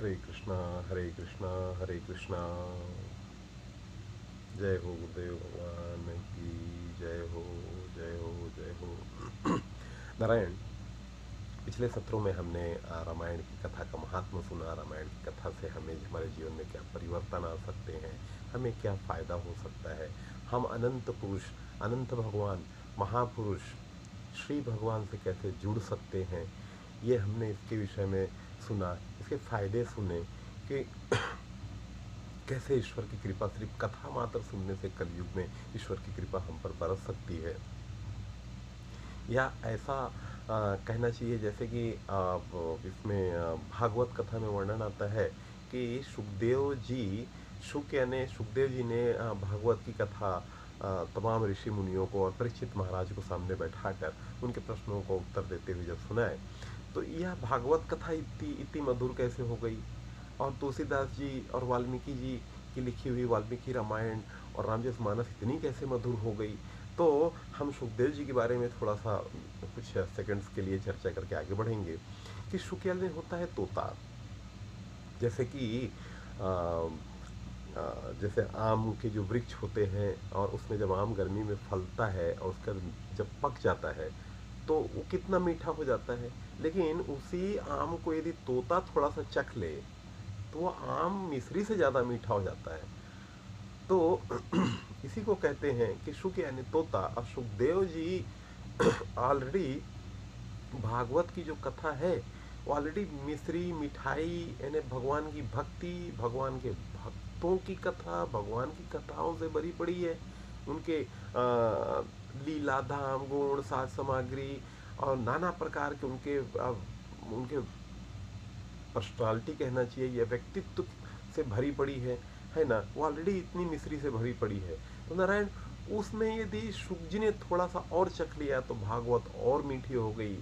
हरे कृष्णा हरे कृष्णा हरे कृष्णा। जय हो गुरुदेव भगवान की जय हो जय हो जय हो। नारायण, पिछले सत्रों में हमने रामायण की कथा का महात्म सुना। रामायण की कथा से हमें हमारे जीवन में क्या परिवर्तन आ सकते हैं, हमें क्या फ़ायदा हो सकता है, हम अनंत पुरुष, अनंत भगवान, महापुरुष श्री भगवान से कैसे जुड़ सकते हैं, ये हमने इसके विषय में सुना। इसके फ़ायदे सुने कि कैसे ईश्वर की कृपा सिर्फ कथा मात्र सुनने से कलयुग में ईश्वर की कृपा हम पर बरस सकती है। या ऐसा कहना चाहिए जैसे कि इसमें भागवत कथा में वर्णन आता है कि सुखदेव जी, शुक यानी सुखदेव जी ने भागवत की कथा तमाम ऋषि मुनियों को और परीक्षित महाराज को सामने बैठाकर उनके प्रश्नों को उत्तर देते हुए जब सुनाए, तो यह भागवत कथा इतनी इतनी मधुर कैसे हो गई। और तुलसीदास जी और वाल्मीकि जी की लिखी हुई वाल्मीकि रामायण और रामचरितमानस इतनी कैसे मधुर हो गई। तो हम सुखदेव जी के बारे में थोड़ा सा कुछ सेकंड्स के लिए चर्चा करके आगे बढ़ेंगे कि शुक्ल में होता है तोता। जैसे कि आ, जैसे आम के जो वृक्ष होते हैं और उसमें जब आम गर्मी में फलता है और उसका जब पक जाता है तो वो कितना मीठा हो जाता है। लेकिन उसी आम को यदि तोता थोड़ा सा चख ले तो वो आम मिश्री से ज़्यादा मीठा हो जाता है। तो इसी को कहते हैं कि शुक यानी तोता। अब सुखदेव जी ऑलरेडी भागवत की जो कथा है वो ऑलरेडी मिश्री मिठाई यानी भगवान की भक्ति, भगवान के भक्तों की कथा, भगवान की कथाओं से भरी पड़ी है। उनके लीला धाम गुण साज सामग्री और नाना प्रकार के उनके पर्सनालिटी कहना चाहिए या व्यक्तित्व से भरी पड़ी है ना। वो ऑलरेडी इतनी मिश्री से भरी पड़ी है। तो नारायण, उसमें यदि शुक जी ने थोड़ा सा और चख लिया तो भागवत और मीठी हो गई।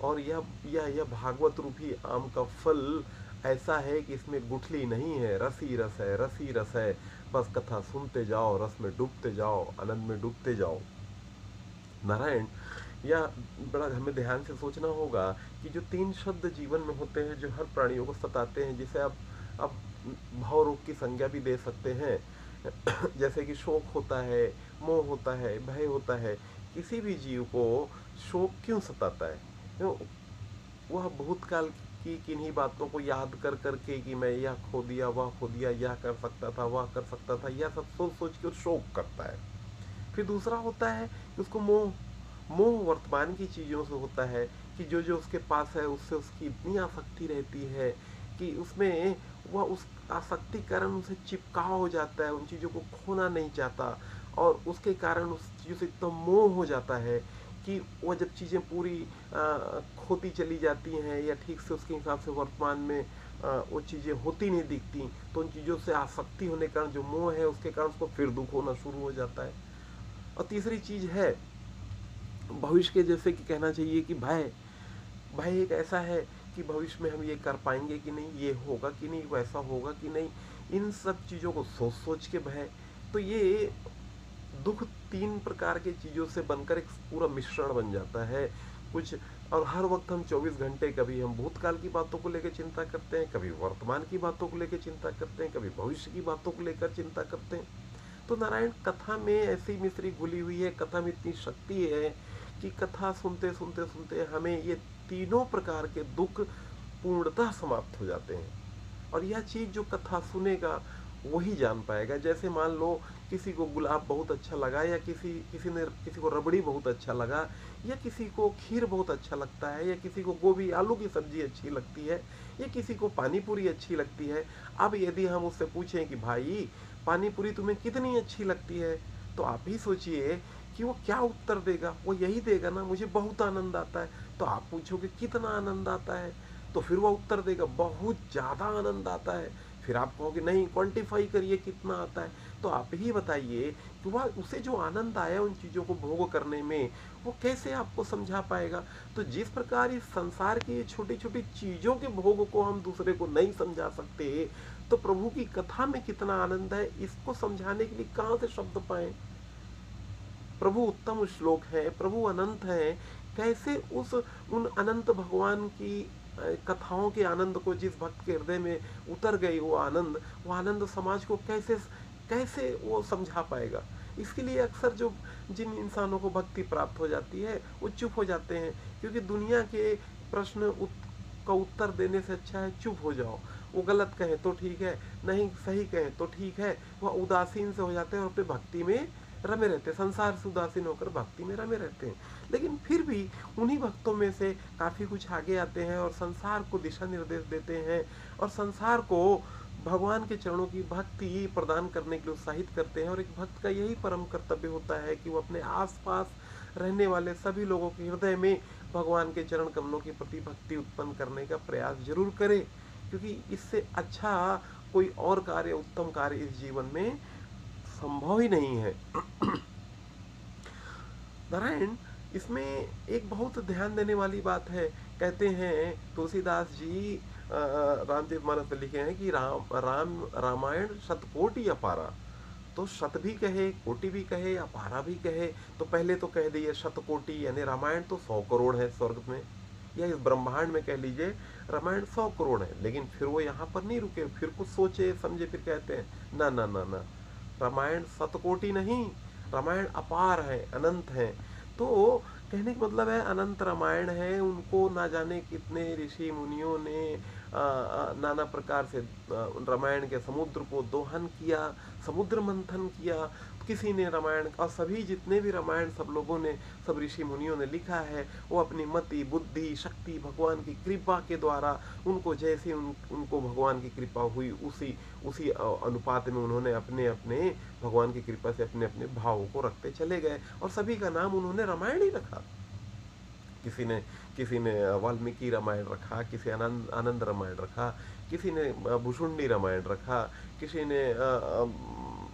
और यह भागवत रूपी आम का फल ऐसा है कि इसमें गुठली नहीं है, रस ही रस है, रस ही रस है। बस कथा सुनते जाओ, रस में डूबते जाओ, आनंद में डूबते जाओ। नारायण, या बड़ा हमें ध्यान से सोचना होगा कि जो तीन शब्द जीवन में होते हैं जो हर प्राणियों को सताते हैं, जिसे आप भाव रोग की संज्ञा भी दे सकते हैं। जैसे कि शोक होता है, मोह होता है, भय होता है। किसी भी जीव को शोक क्यों सताता है? क्यों? वह भूतकाल की किन्हीं बातों को याद कर करके कि मैं यह खो दिया, वह खो दिया, यह कर सकता था, वह कर सकता था, यह सब सोच सोच के शोक करता है। फिर दूसरा होता है कि उसको मोह, मोह वर्तमान की चीज़ों से होता है कि जो जो उसके पास है उससे उसकी इतनी आसक्ति रहती है कि उसमें वह उस आसक्ति कारण उसे चिपकाव हो जाता है, उन चीज़ों को खोना नहीं चाहता। और उसके कारण उस चीज़ों से इतना मोह हो जाता है कि वह जब चीज़ें पूरी खोती चली जाती हैं या ठीक से उसके हिसाब से वर्तमान में वो चीज़ें होती नहीं दिखती, तो उन चीज़ों से आसक्ति होने के कारण जो मोह है उसके कारण उसको फिर दुख होना शुरू हो जाता है। और तीसरी चीज़ है भविष्य के, जैसे कि कहना चाहिए कि भय। भय एक ऐसा है कि भविष्य में हम ये कर पाएंगे कि नहीं, ये होगा कि नहीं, वैसा होगा कि नहीं, इन सब चीज़ों को सोच सोच के भय। तो ये दुख तीन प्रकार की चीज़ों से बनकर एक पूरा मिश्रण बन जाता है कुछ। और हर वक्त हम 24 घंटे कभी हम भूतकाल की बातों को लेकर चिंता करते हैं, कभी वर्तमान की बातों को लेकर चिंता करते हैं, कभी भविष्य की बातों को लेकर चिंता करते हैं। तो नारायण, कथा में ऐसी मिश्री घुली हुई है, कथा में इतनी शक्ति है कि कथा सुनते सुनते सुनते हमें ये तीनों प्रकार के दुख पूर्णतः समाप्त हो जाते हैं। और यह चीज़ जो कथा सुनेगा वही जान पाएगा। जैसे मान लो किसी को गुलाब बहुत अच्छा लगा, या किसी को रबड़ी बहुत अच्छा लगा, या किसी को खीर बहुत अच्छा लगता है, या किसी को गोभी आलू की सब्जी अच्छी लगती है, या किसी को पानी पूरी अच्छी लगती है। अब यदि हम उससे पूछें कि भाई पानी पूरी तुम्हें कितनी अच्छी लगती है, तो आप ही सोचिए कि वो क्या उत्तर देगा। वो यही देगा ना, मुझे बहुत आनंद आता है। तो आप पूछोगे कितना आनंद आता है, तो फिर वो उत्तर देगा बहुत ज़्यादा आनंद आता है। फिर आप कहोगे नहीं, क्वांटिफाई करिए कितना आता है। तो आप ही बताइए कि वह उसे जो आनंद आया उन चीज़ों को भोग करने में, वो कैसे आपको समझा पाएगा। तो जिस प्रकार इस संसार की छोटी छोटी चीज़ों के भोग को हम दूसरे को नहीं समझा सकते, तो प्रभु की कथा में कितना आनंद है इसको समझाने के लिए कहाँ से शब्द पाए। प्रभु उत्तम श्लोक है, प्रभु अनंत है। कैसे उन अनंत भगवान की कथाओं के आनंद को जिस भक्त के हृदय में उतर गई वो आनंद समाज को कैसे कैसे वो समझा पाएगा। इसके लिए अक्सर जो जिन इंसानों को भक्ति प्राप्त हो जाती है वो चुप हो जाते हैं, क्योंकि दुनिया के प्रश्न का उत्तर देने से अच्छा है चुप हो जाओ। वो गलत कहें तो ठीक है, नहीं सही कहें तो ठीक है, वह उदासीन से हो जाते हैं और अपने भक्ति में रमे रहते हैं, संसार से उदासीन होकर भक्ति में रमे रहते हैं। लेकिन फिर भी उन्हीं भक्तों में से काफ़ी कुछ आगे आते हैं और संसार को दिशा निर्देश देते हैं और संसार को भगवान के चरणों की भक्ति प्रदान करने के लिए उत्साहित करते हैं। और एक भक्त का यही परम कर्तव्य होता है कि वो अपने आसपास रहने वाले सभी लोगों के हृदय में भगवान के चरण कमलों के प्रति भक्ति उत्पन्न करने का प्रयास जरूर करे, क्योंकि इससे अच्छा कोई और कार्य, उत्तम कार्य इस जीवन में संभव ही नहीं है। नारायण, इसमें एक बहुत ध्यान देने वाली बात है। कहते हैं तुलसीदास जी रामचरितमानस में लिखे हैं कि रामायण शतकोटि अपारा। तो शत भी कहे, कोटि भी कहे, अपारा भी कहे, तो पहले तो कह दिए शतकोटि, यानी रामायण तो 100 करोड़ है स्वर्ग में, या इस ब्रह्मांड में कह लीजिए रामायण 100 करोड़ है। लेकिन फिर वो यहाँ पर नहीं रुके, फिर कुछ सोचे समझे, फिर कहते हैं ना ना ना ना, रामायण शतकोटि नहीं, रामायण अपार है, अनंत है। तो कहने का मतलब है अनंत रामायण है, उनको ना जाने कितने ऋषि मुनियों ने नाना प्रकार से रामायण के समुद्र को दोहन किया, समुद्र मंथन किया। किसी ने रामायण, और सभी जितने भी रामायण सब लोगों ने, सब ऋषि मुनियों ने लिखा है, वो अपनी मति बुद्धि शक्ति भगवान की कृपा के द्वारा उनको जैसे उनको भगवान की कृपा हुई उसी अनुपात में उन्होंने अपने अपने भगवान की कृपा से अपने अपने भावों को रखते चले गए, और सभी का नाम उन्होंने रामायण ही रखा। किसी ने वाल्मीकि रामायण रखा, किसी आनंद रामायण रखा, किसी ने भुषुंडी रामायण रखा, किसी ने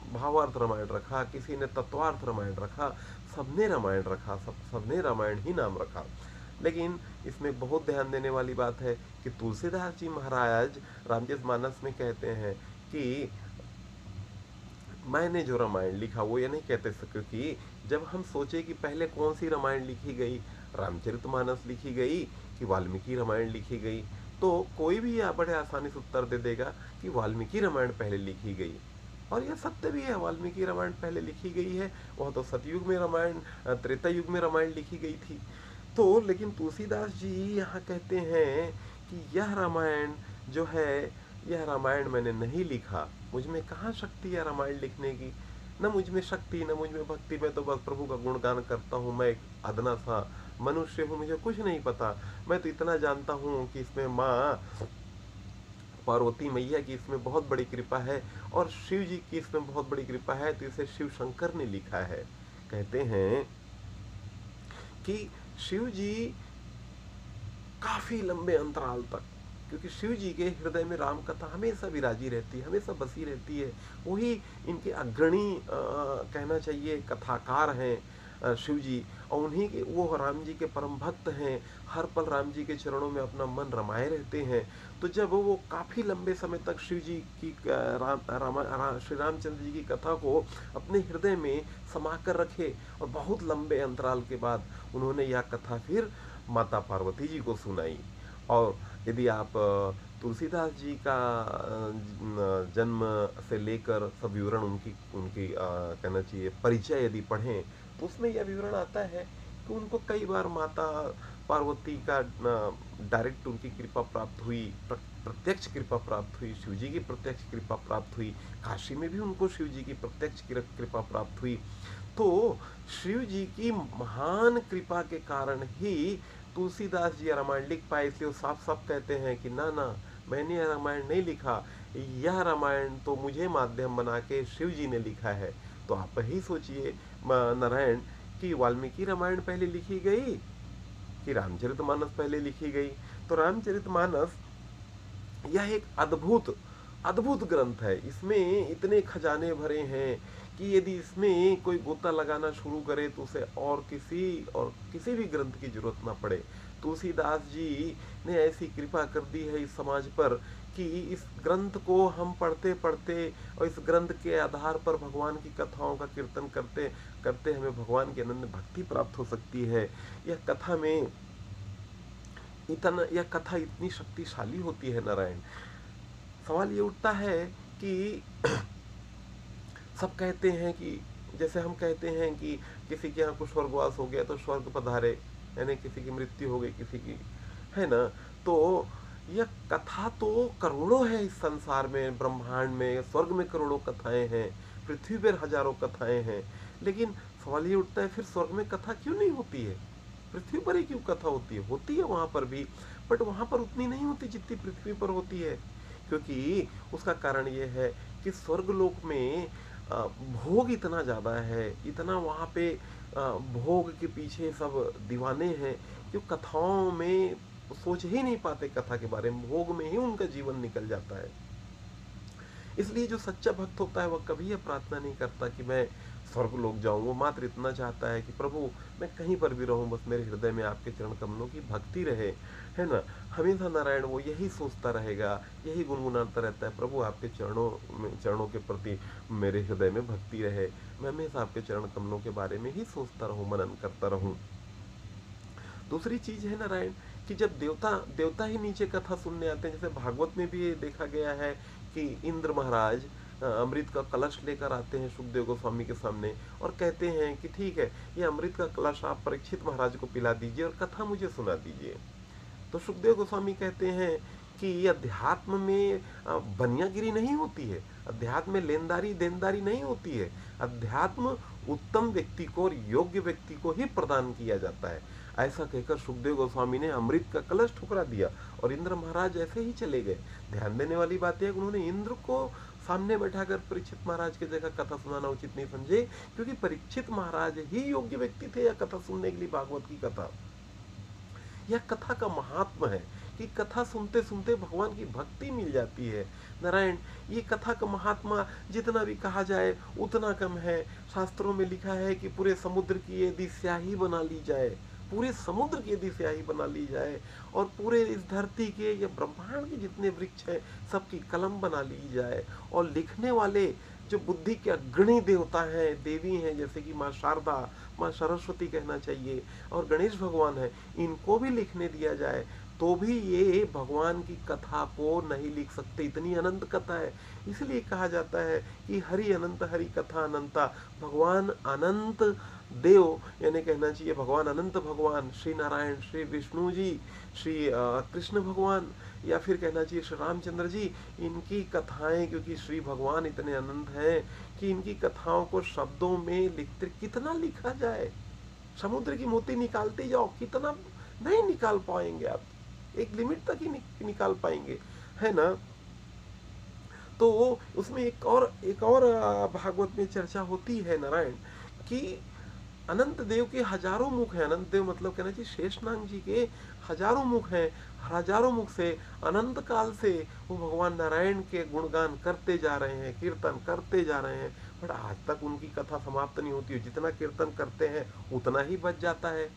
भावार्थ रामायण रखा, किसी ने तत्वार्थ रामायण रखा, सबने रामायण रखा, सबने रामायण ही नाम रखा। लेकिन इसमें बहुत ध्यान देने वाली बात है कि तुलसीदास जी महाराज रामचरितमानस में कहते हैं कि मैंने जो रामायण लिखा, वो ये नहीं कहते क्योंकि जब हम सोचे कि पहले कौन सी रामायण लिखी गई, रामचरितमानस लिखी गई कि वाल्मीकि रामायण लिखी गई, तो कोई भी यह बड़े आसानी से उत्तर दे देगा कि वाल्मीकि रामायण पहले लिखी गई। और यह सत्य भी है, वाल्मीकि रामायण पहले लिखी गई है। वह तो सतयुग में रामायण, त्रेता युग में रामायण लिखी गई थी। तो लेकिन तुलसीदास जी यहाँ कहते हैं कि यह रामायण जो है, यह रामायण मैंने नहीं लिखा, मुझ में कहाँ शक्ति है रामायण लिखने की, न मुझ में शक्ति न मुझ में भक्ति, मैं तो बस प्रभु का गुणगान करता हूँ। मैं एक अदना सा मनुष्य हूँ, मुझे कुछ नहीं पता। मैं तो इतना जानता हूँ कि इसमें माँ पार्वती मैया की इसमें बहुत बड़ी कृपा है और शिव जी की इसमें बहुत बड़ी कृपा है, तो इसे शिव शंकर ने लिखा है। कहते हैं कि शिव जी काफी लंबे अंतराल तक, क्योंकि शिव जी के हृदय में राम कथा हमेशा विराजी रहती है, हमेशा बसी रहती है। वही इनके अग्रणी कहना चाहिए कथाकार हैं शिव जी, और उन्हीं के वो राम जी के परम भक्त हैं, हर पल राम जी के चरणों में अपना मन रमाए रहते हैं। तो जब वो काफ़ी लंबे समय तक शिव जी की श्री रामचंद्र जी की कथा को अपने हृदय में समा कर रखे, और बहुत लंबे अंतराल के बाद उन्होंने यह कथा फिर माता पार्वती जी को सुनाई। और यदि आप तुलसीदास जी का जन्म से लेकर सब विवरण उनकी कहना चाहिए परिचय यदि पढ़ें, तो उसमें यह विवरण आता है कि उनको कई बार माता पार्वती का डायरेक्ट उनकी कृपा प्राप्त हुई, प्रत्यक्ष कृपा प्राप्त हुई, शिव जी की प्रत्यक्ष कृपा प्राप्त हुई, काशी में भी उनको शिव जी की प्रत्यक्ष कृपा प्राप्त हुई। तो शिव जी की महान कृपा के कारण ही तुलसीदास जी रामायण लिख पाए। इसलिए वो साफ साफ कहते हैं कि ना ना, मैंने यह रामायण नहीं लिखा, यह रामायण तो मुझे माध्यम बना के शिव जी ने लिखा है। तो आप ही सोचिए नारायण कि वाल्मीकि रामायण पहले लिखी गई कि रामचरितमानस पहले लिखी गई। तो रामचरितमानस यह एक अद्भुत अद्भुत ग्रंथ है। इसमें इतने खजाने भरे हैं कि यदि इसमें कोई गोता लगाना शुरू करे तो उसे और किसी भी ग्रंथ की जरूरत ना पड़े। तुलसीदास जी ने ऐसी कृपा कर दी है इस समाज पर कि इस ग्रंथ को हम पढ़ते पढ़ते और इस ग्रंथ के आधार पर भगवान की कथाओं का कीर्तन करते करते हमें भगवान की अनन्य भक्ति प्राप्त हो सकती है। यह कथा में इतना यह कथा इतनी शक्तिशाली होती है नारायण। सवाल ये उठता है कि सब कहते हैं कि, जैसे हम कहते हैं कि किसी के यहाँ कुछ स्वर्गवास हो गया तो स्वर्ग पधारे, यानी किसी की मृत्यु हो गई किसी की, है ना। तो यह कथा तो करोड़ों है इस संसार में, ब्रह्मांड में, स्वर्ग में करोड़ों कथाएं हैं, पृथ्वी पर हजारों कथाएं हैं। लेकिन सवाल ये उठता है फिर स्वर्ग में कथा क्यों नहीं होती है, पृथ्वी पर ही क्यों कथा होती है? होती है वहां पर भी, बट वहां पर उतनी नहीं होती जितनी पृथ्वी पर होती है। क्योंकि उसका कारण ये है कि स्वर्गलोक में भोग इतना ज़्यादा है, इतना वहाँ पे भोग के पीछे सब दीवाने हैं, जो कथाओं में सोच ही नहीं पाते, कथा के बारे में, भोग में ही उनका जीवन निकल जाता है। इसलिए जो सच्चा भक्त होता है वह कभी यह प्रार्थना नहीं करता कि मैं स्वर्ग लोक जाऊं, वो मात्र इतना चाहता है कि प्रभु मैं कहीं पर भी रहूं, बस मेरे हृदय में आपके चरण कमलों की भक्ति रहे, है ना। हमेशा नारायण वो यही सोचता रहेगा, यही गुनगुनाता रहता है, प्रभु आपके चरणों के प्रति मेरे हृदय में भक्ति रहे, मैं हमेशा आपके चरण कमलों के बारे में ही सोचता रहूं, मनन करता रहूं। दूसरी चीज है नारायण कि जब देवता देवता ही नीचे कथा सुनने आते हैं, जैसे भागवत में भी ये देखा गया है कि इंद्र महाराज अमृत का कलश लेकर आते हैं सुखदेव गोस्वामी के सामने और कहते हैं कि ठीक है, ये अमृत का कलश आप परीक्षित महाराज को पिला दीजिए और कथा मुझे सुना दीजिए। तो सुखदेव गोस्वामी कहते हैं कि ये अध्यात्म में बनियागिरी नहीं होती है, अध्यात्म में लेनदारी देनदारी नहीं होती है, अध्यात्म उत्तम व्यक्ति को और योग्य व्यक्ति को ही प्रदान किया जाता है। ऐसा कहकर सुखदेव गोस्वामी ने अमृत का कलश ठुकरा दिया और इंद्र महाराज ऐसे ही चले गए। ध्यान देने वाली बात है कि उन्होंने इंद्र को सामने बैठाकर परीक्षित महाराज की जगह कथा सुनाना उचित नहीं समझे, क्योंकि परीक्षित महाराज ही योग्य व्यक्ति थे यह कथा सुनने के लिए, भागवत की कथा। यह कथा का महात्म है कि कथा सुनते सुनते भगवान की भक्ति मिल जाती है। नारायण, ये कथा का महात्मा जितना भी कहा जाए उतना कम है। शास्त्रों में लिखा है कि पूरे समुद्र की यदि स्याही बना ली जाए, पूरे समुद्र की यदि स्याही बना ली जाए और पूरे इस धरती के या ब्रह्मांड के जितने वृक्ष हैं सबकी कलम बना ली जाए और लिखने वाले जो बुद्धि के अग्रणी देवता हैं, देवी हैं, जैसे कि माँ शारदा, माँ सरस्वती कहना चाहिए, और गणेश भगवान है, इनको भी लिखने दिया जाए तो भी ये भगवान की कथा को नहीं लिख सकते, इतनी अनंत कथा है। इसलिए कहा जाता है कि हरि अनंत हरि कथा अनंता, भगवान अनंत देव, यानी कहना चाहिए भगवान अनंत भगवान, श्री नारायण, श्री विष्णु जी, श्री कृष्ण भगवान, या फिर कहना चाहिए श्री रामचंद्र जी, इनकी कथाएं, क्योंकि श्री भगवान इतने अनंत हैं कि इनकी कथाओं को शब्दों में लिखते कितना लिखा जाए, समुद्र की मोती निकालते जाओ कितना नहीं निकाल पाएंगे आप, एक लिमिट तक ही निकाल पाएंगे, है ना। तो उसमें एक और भागवत में चर्चा होती है नारायण कि अनंत देव के हजारों मुख हैं, अनंत देव मतलब कहना चाहिए शेषनाग जी के हजारों मुख हैं, हजारों मुख से अनंत काल से वो भगवान नारायण के गुणगान करते जा रहे हैं, कीर्तन करते जा रहे हैं, बट आज तक उनकी कथा समाप्त नहीं होती है। जितना कीर्तन करते हैं उतना ही बच जाता है,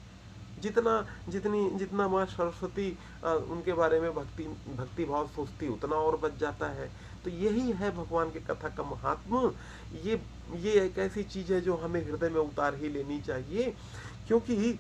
जितना माँ सरस्वती उनके बारे में भक्ति भाव सोचती उतना और बच जाता है। तो यही है भगवान के कथा का महात्म। ये एक ऐसी चीज है जो हमें हृदय में उतार ही लेनी चाहिए, क्योंकि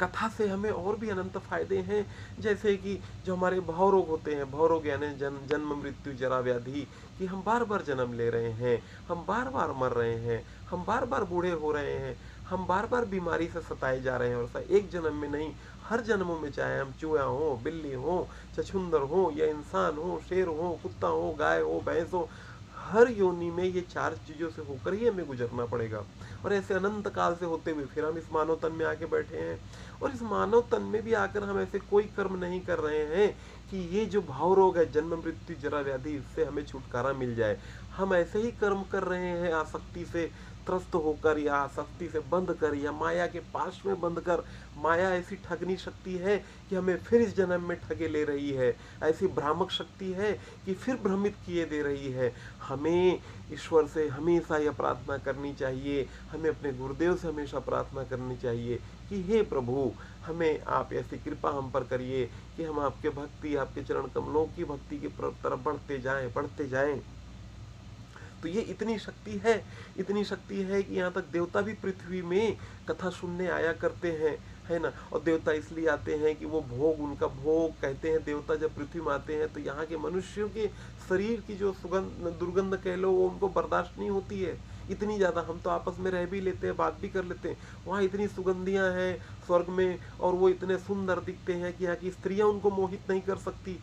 कथा से हमें और भी अनंत फायदे हैं। जैसे कि जो हमारे भवरोग होते हैं, भवरोग यानी जन्म मृत्यु जरा व्याधि, कि हम बार बार जन्म ले रहे हैं, हम बार बार मर रहे हैं, हम बार बार बूढ़े हो रहे हैं, हम बार बार बीमारी से सताए जा रहे हैं, और एक जन्म में नहीं हर जन्मों में, चाहे हम चूहा हो, बिल्ली हो, छछुंदर हो, या इंसान हो, शेर हो, कुत्ता हो, गाय हो, भैंस हो, हर योनि में ये चार चीजों से होकर ही हमें गुजरना पड़ेगा। और ऐसे अनंत काल से होते हुए फिर हम इस मानव तन में आके बैठे हैं, और इस मानव तन में भी आकर हम ऐसे कोई कर्म नहीं कर रहे हैं कि ये जो भाव रोग है, जन्म मृत्यु जरा व्याधि, इससे हमें छुटकारा मिल जाए। हम ऐसे ही कर्म कर रहे हैं आसक्ति से त्रस्त होकर, या आसक्ति से बंध कर, या माया के पास में बंध कर। माया ऐसी ठगनी शक्ति है कि हमें फिर इस जन्म में ठगे ले रही है, ऐसी भ्रामक शक्ति है कि फिर भ्रमित किए दे रही है। हमें ईश्वर से हमेशा यह प्रार्थना करनी चाहिए, हमें अपने गुरुदेव से हमेशा प्रार्थना करनी चाहिए कि हे प्रभु, हमें आप ऐसी कृपा हम पर करिए कि हम आपके भक्ति, आपके चरण कमलों की भक्ति की तरफ बढ़ते जाएं। तो ये इतनी शक्ति है कि यहाँ तक देवता भी पृथ्वी में कथा सुनने आया करते हैं। है ना। और देवता इसलिए आते हैं कि वो भोग, उनका भोग कहते हैं देवता जब पृथ्वी में आते हैं तो यहाँ के मनुष्यों के शरीर की जो सुगंध दुर्गंध कह लो वो उनको बर्दाश्त नहीं होती है इतनी ज़्यादा। हम तो आपस में रह भी लेते हैं, बात भी कर लेते हैं, वहाँ इतनी सुगंधियाँ हैं स्वर्ग में, और वो इतने सुंदर दिखते हैं कि यहाँ की स्त्रियाँ उनको मोहित नहीं कर सकती।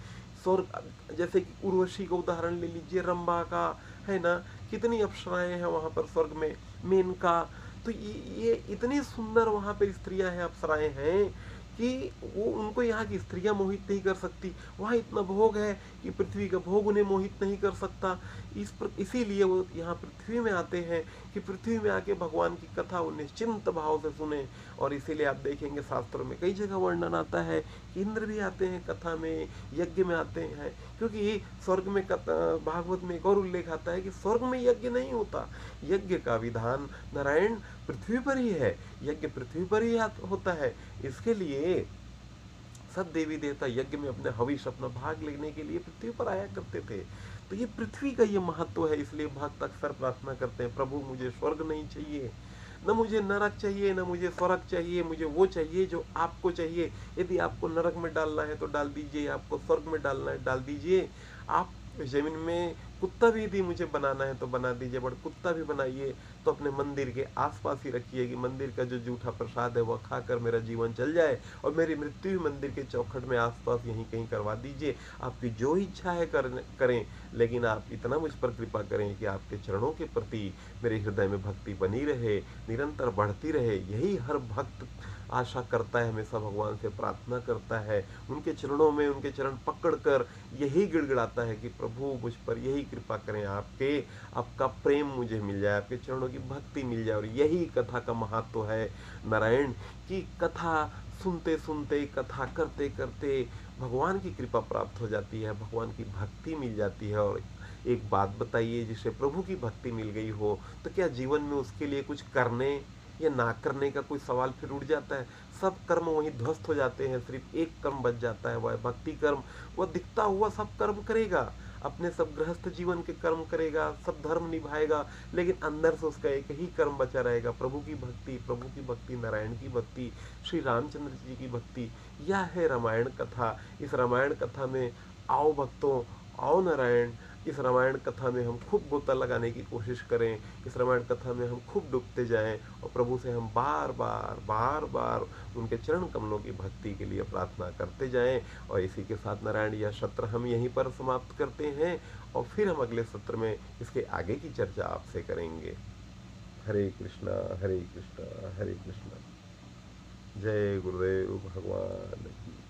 स्वर्ग जैसे कि उर्वशी का उदाहरण ले लीजिए, रंभा का, है ना, कितनी अप्सराएं हैं वहाँ पर स्वर्ग में, मेनका। तो ये इतनी सुंदर वहाँ पर स्त्रियां हैं, अप्सराएं हैं कि वो उनको यहाँ की स्त्रियां मोहित नहीं कर सकती। वहाँ इतना भोग है कि पृथ्वी का भोग उन्हें मोहित नहीं कर सकता। इसीलिए वो यहाँ पृथ्वी में आते हैं कि पृथ्वी में आके भगवान की कथा वो निश्चिंत भाव से सुने। और इसीलिए आप देखेंगे शास्त्रों में कई जगह वर्णन आता है कि इंद्र भी आते हैं कथा में, यज्ञ में आते हैं, क्योंकि स्वर्ग में भागवत में एक और उल्लेख आता है कि स्वर्ग में यज्ञ नहीं होता, यज्ञ का विधान नारायण पृथ्वी पर ही है, यज्ञ पृथ्वी पर ही होता है। इसके लिए सब देवी देवता यज्ञ में अपने हविष अपना भाग लेने के लिए पृथ्वी पर आया करते थे। तो ये पृथ्वी का ये महत्व है, इसलिए भक्त अक्सर प्रार्थना करते हैं, प्रभु मुझे स्वर्ग नहीं चाहिए, न मुझे नरक चाहिए, न मुझे स्वर्ग चाहिए, मुझे वो चाहिए जो आपको चाहिए। यदि आपको नरक में डालना है तो डाल दीजिए, आपको स्वर्ग में डालना है डाल दीजिए। आप जमीन में कुत्ता भी यदि मुझे बनाना है तो बना दीजिए, बट कुत्ता भी बनाइए तो अपने मंदिर के आसपास ही रखिए कि मंदिर का जो जूठा प्रसाद है वह खाकर मेरा जीवन चल जाए, और मेरी मृत्यु भी मंदिर के चौखट में आसपास यहीं कहीं करवा दीजिए। आपकी जो इच्छा है करें, लेकिन आप इतना मुझ पर कृपा करें कि आपके चरणों के प्रति मेरे हृदय में भक्ति बनी रहे, निरंतर बढ़ती रहे। यही हर भक्त आशा करता है, हमेशा भगवान से प्रार्थना करता है, उनके चरणों में उनके चरण पकड़कर यही गिड़गिड़ाता है कि प्रभु मुझ पर यही कृपा करें, आपका प्रेम मुझे मिल जाए, आपके चरणों की भक्ति मिल जाए। और यही कथा का महत्व है नारायण, कि कथा सुनते सुनते, कथा करते करते भगवान की कृपा प्राप्त हो जाती है, भगवान की भक्ति मिल जाती है। और एक बात बताइए, जिसे प्रभु की भक्ति मिल गई हो तो क्या जीवन में उसके लिए कुछ करने या ना करने का कोई सवाल फिर उठ जाता है? सब कर्म वहीं ध्वस्त हो जाते हैं, सिर्फ एक कर्म बच जाता है, वह भक्ति कर्म। वह दिखता हुआ सब कर्म करेगा, अपने सब गृहस्थ जीवन के कर्म करेगा, सब धर्म निभाएगा, लेकिन अंदर से उसका एक ही कर्म बचा रहेगा, प्रभु की भक्ति, प्रभु की भक्ति, नारायण की भक्ति, श्री रामचंद्र जी की भक्ति। यह है रामायण कथा। इस रामायण कथा में आओ भक्तों, आओ नारायण, इस रामायण कथा में हम खूब गोता लगाने की कोशिश करें, इस रामायण कथा में हम खूब डूबते जाएं, और प्रभु से हम बार बार उनके चरण कमलों की भक्ति के लिए प्रार्थना करते जाएं। और इसी के साथ नारायण यह सत्र हम यहीं पर समाप्त करते हैं, और फिर हम अगले सत्र में इसके आगे की चर्चा आपसे करेंगे। हरे कृष्णा हरे कृष्णा हरे कृष्णा। जय गुरुदेव भगवान की।